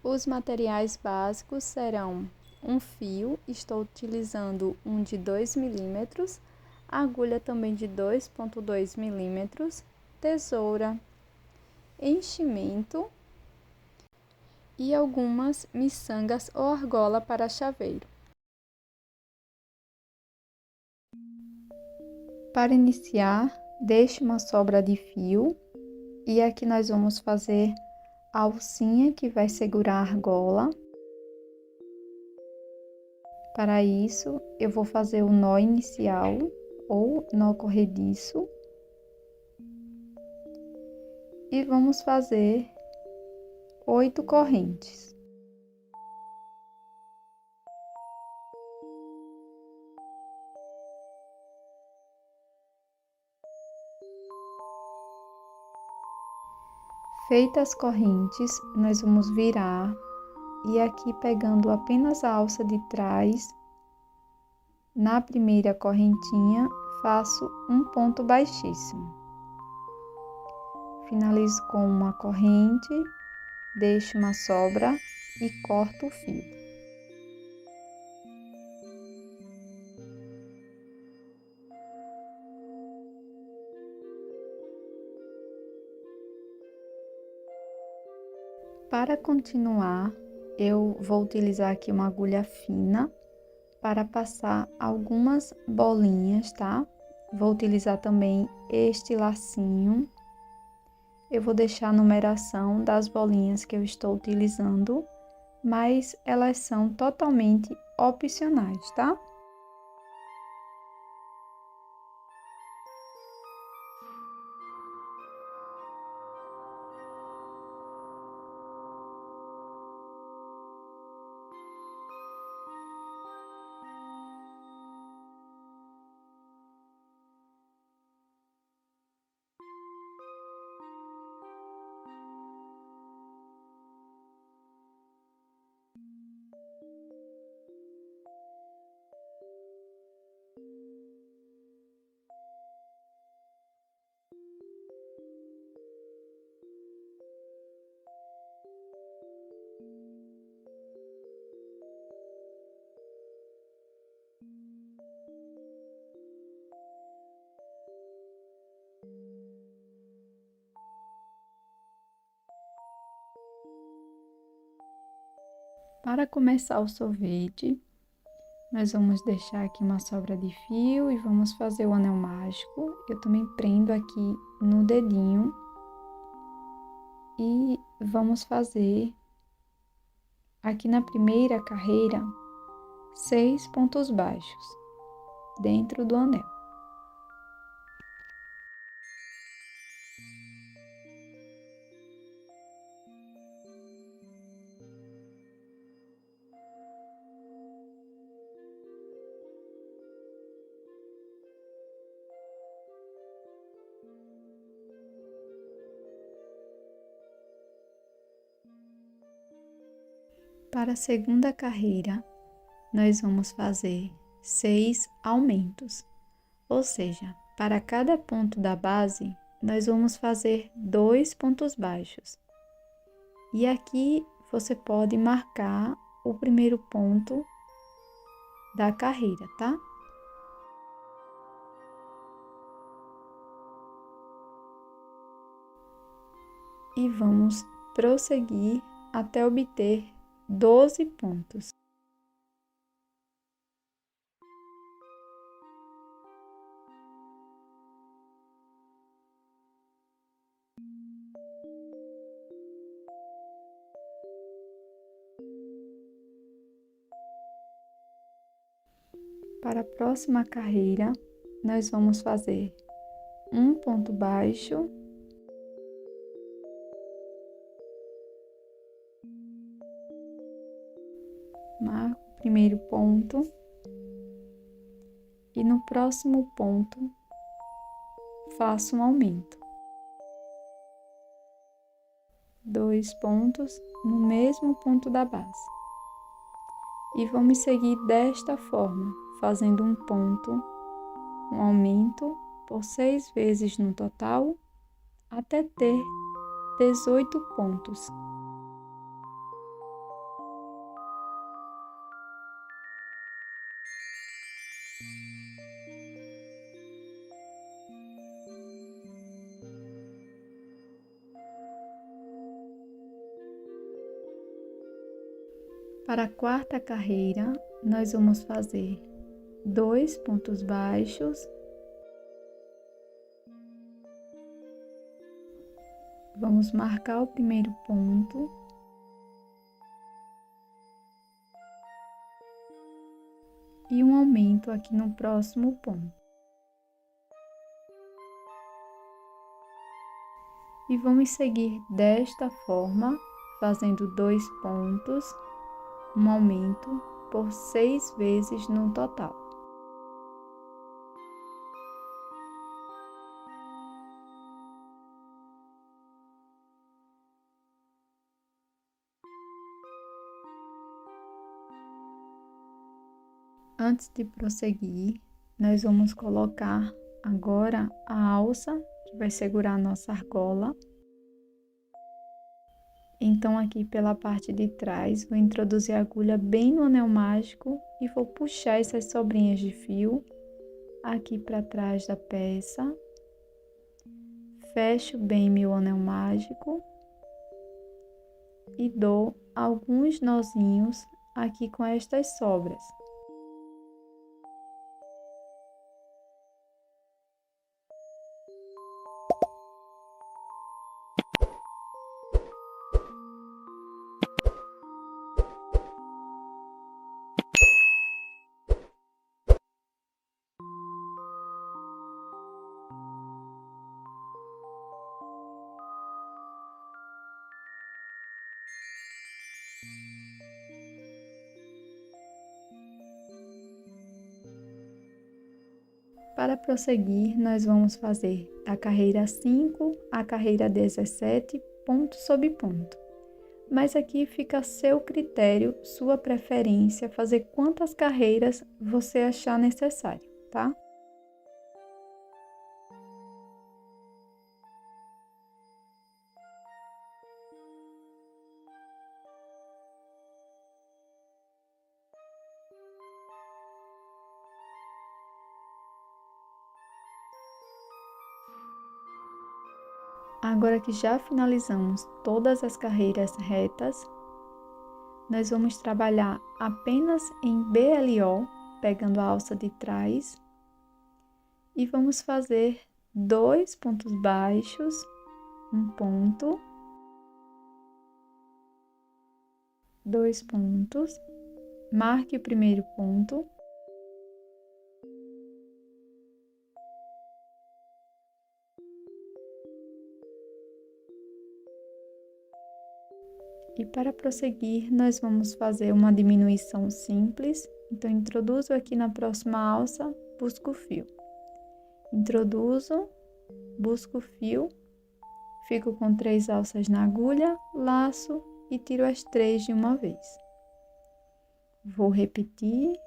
Os materiais básicos serão um fio, estou utilizando um de 2 milímetros, agulha também de 2,2 milímetros, tesoura, enchimento e algumas miçangas ou argola para chaveiro. Para iniciar, deixe uma sobra de fio e aqui nós vamos fazer a alcinha que vai segurar a argola. Para isso, eu vou fazer o nó inicial ou nó corrediço e vamos fazer 8 correntes. Feitas as correntes, nós vamos virar e aqui pegando apenas a alça de trás, na primeira correntinha, faço um ponto baixíssimo. Finalizo com uma corrente, deixo uma sobra e corto o fio. Para continuar, eu vou utilizar aqui uma agulha fina para passar algumas bolinhas, tá? Vou utilizar também este lacinho. Eu vou deixar a numeração das bolinhas que eu estou utilizando, mas elas são totalmente opcionais, tá? Para começar o sorvete, nós vamos deixar aqui uma sobra de fio e vamos fazer o anel mágico. Eu também prendo aqui no dedinho e vamos fazer aqui na primeira carreira 6 pontos baixos dentro do anel. Para a segunda carreira, nós vamos fazer 6 aumentos, ou seja, para cada ponto da base, nós vamos fazer 2 pontos baixos. E aqui você pode marcar o primeiro ponto da carreira, tá? E vamos prosseguir até obter 12 pontos. Para a próxima carreira, nós vamos fazer um ponto baixo, marco o primeiro ponto e no próximo ponto faço um aumento. 2 pontos no mesmo ponto da base. E vamos seguir desta forma, fazendo um ponto, um aumento por 6 vezes no total, até ter 18 pontos. Para a quarta carreira, nós vamos fazer 2 pontos baixos, vamos marcar o primeiro ponto e um aumento aqui no próximo ponto. E vamos seguir desta forma, fazendo 2 pontos, um aumento por 6 vezes no total. Antes de prosseguir, nós vamos colocar agora a alça que vai segurar a nossa argola. Então, aqui pela parte de trás, vou introduzir a agulha bem no anel mágico e vou puxar essas sobrinhas de fio aqui para trás da peça. Fecho bem meu anel mágico e dou alguns nozinhos aqui com estas sobras. Para prosseguir, nós vamos fazer da carreira 5 à carreira 17, ponto sobre ponto. Mas aqui fica a seu critério, sua preferência, fazer quantas carreiras você achar necessário, tá? Agora que já finalizamos todas as carreiras retas, nós vamos trabalhar apenas em BLO, pegando a alça de trás, e vamos fazer 2 pontos baixos, um ponto, 2 pontos, marque o primeiro ponto, e para prosseguir, nós vamos fazer uma diminuição simples. Então, introduzo aqui na próxima alça, busco o fio. Introduzo, busco o fio, fico com 3 alças na agulha, laço e tiro as 3 de uma vez. Vou repetir,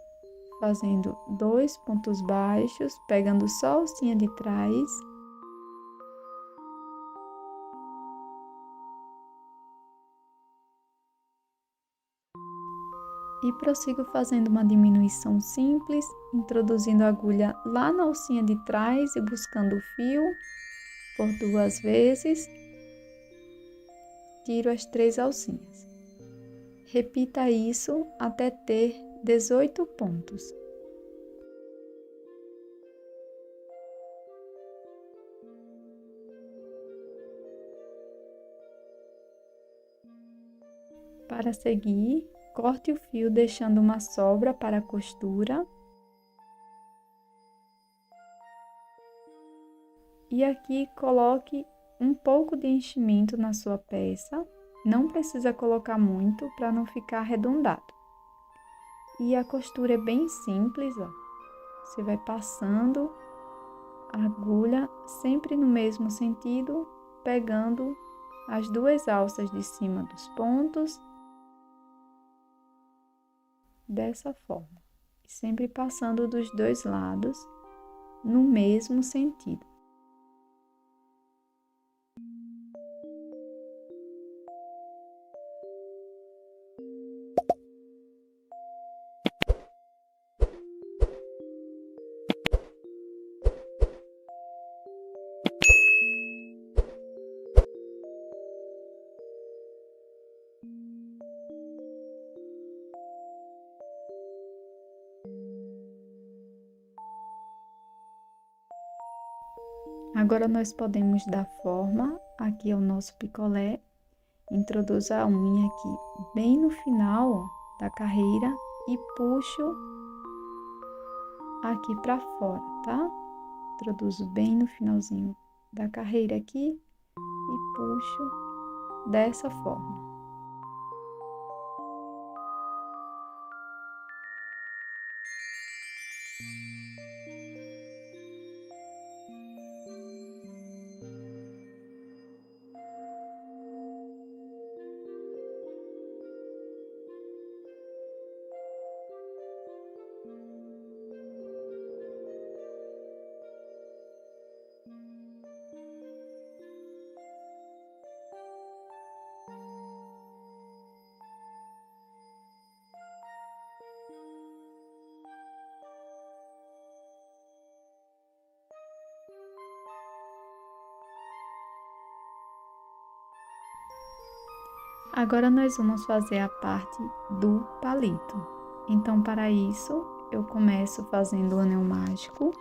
fazendo 2 pontos baixos, pegando só a alcinha de trás. E prossigo fazendo uma diminuição simples, introduzindo a agulha lá na alcinha de trás e buscando o fio por 2 vezes. Tiro as 3 alcinhas. Repita isso até ter 18 pontos. Para seguir, corte o fio deixando uma sobra para a costura. E aqui coloque um pouco de enchimento na sua peça. Não precisa colocar muito para não ficar arredondado. E a costura é bem simples, ó. Você vai passando a agulha sempre no mesmo sentido, pegando as 2 alças de cima dos pontos. Dessa forma, sempre passando dos 2 lados, no mesmo sentido. Agora nós podemos dar forma aqui ao nosso picolé. Introduzo a unha aqui bem no final, ó, da carreira e puxo aqui para fora, tá? Introduzo bem no finalzinho da carreira aqui e puxo dessa forma. Agora nós vamos fazer a parte do palito. Então, para isso, eu começo fazendo o anel mágico.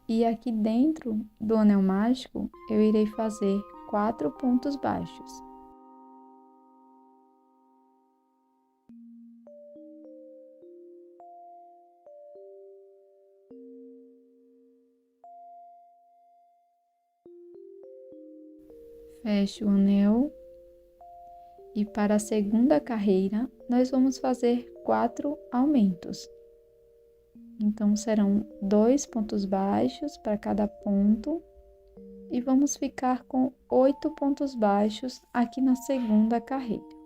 E aqui dentro do anel mágico, eu irei fazer 4 pontos baixos. Fecho o anel e para a segunda carreira nós vamos fazer 4 aumentos. Então serão 2 pontos baixos para cada ponto e vamos ficar com 8 pontos baixos aqui na segunda carreira.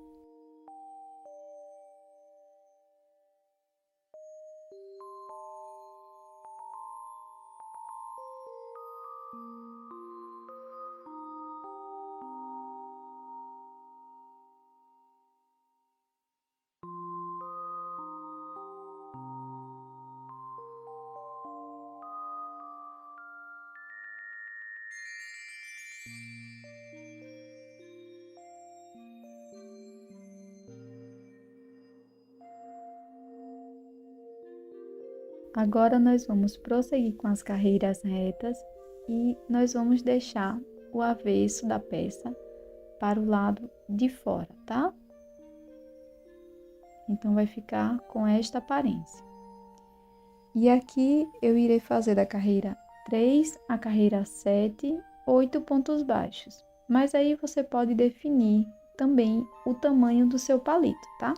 Agora nós vamos prosseguir com as carreiras retas e nós vamos deixar o avesso da peça para o lado de fora, tá? Então vai ficar com esta aparência. E aqui eu irei fazer da carreira 3 à carreira 7, 8 pontos baixos. Mas aí você pode definir também o tamanho do seu palito, tá?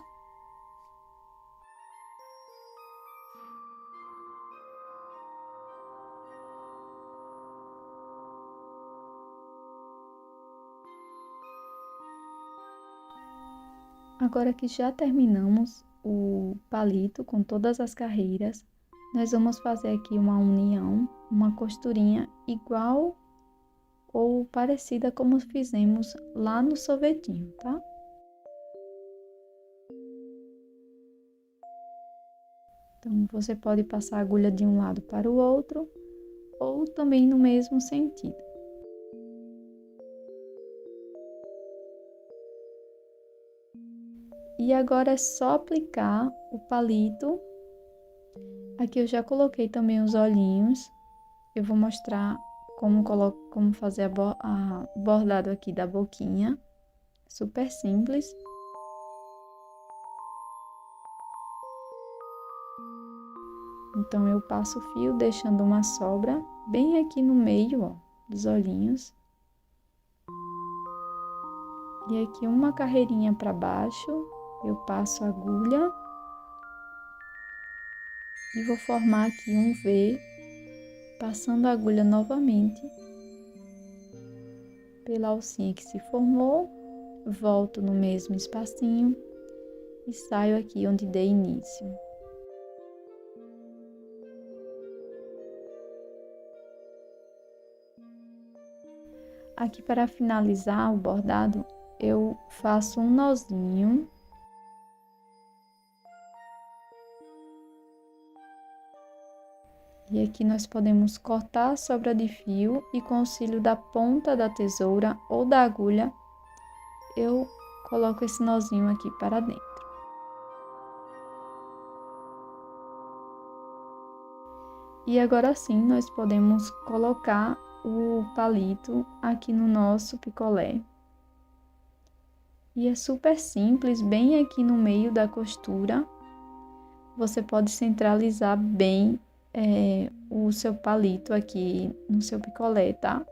Agora que já terminamos o palito com todas as carreiras, nós vamos fazer aqui uma união, uma costurinha igual ou parecida como fizemos lá no sorvetinho, tá? Então, você pode passar a agulha de um lado para o outro ou também no mesmo sentido. E agora é só aplicar o palito. Aqui eu já coloquei também os olhinhos. Eu vou mostrar como fazer o bordado aqui da boquinha. Super simples. Então, eu passo o fio deixando uma sobra bem aqui no meio, ó, dos olhinhos. E aqui uma carreirinha para baixo. Eu passo a agulha e vou formar aqui um V, passando a agulha novamente pela alcinha que se formou, volto no mesmo espacinho e saio aqui onde dei início. Aqui para finalizar o bordado, eu faço um nozinho. E aqui nós podemos cortar a sobra de fio e com o auxílio da ponta da tesoura ou da agulha, eu coloco esse nozinho aqui para dentro. E agora sim, nós podemos colocar o palito aqui no nosso picolé. E é super simples, bem aqui no meio da costura. Você pode centralizar bem o seu palito aqui no seu picolé, tá?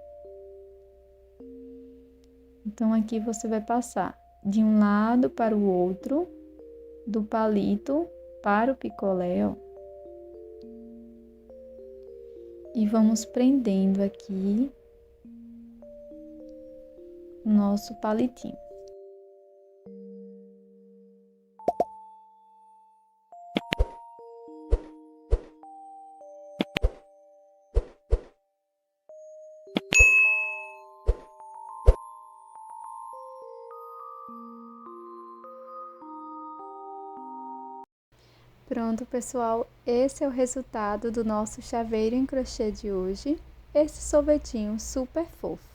Então, aqui você vai passar de um lado para o outro, do palito para o picolé, ó. E vamos prendendo aqui o nosso palitinho. Pronto, pessoal, esse é o resultado do nosso chaveiro em crochê de hoje. Esse sorvetinho super fofo.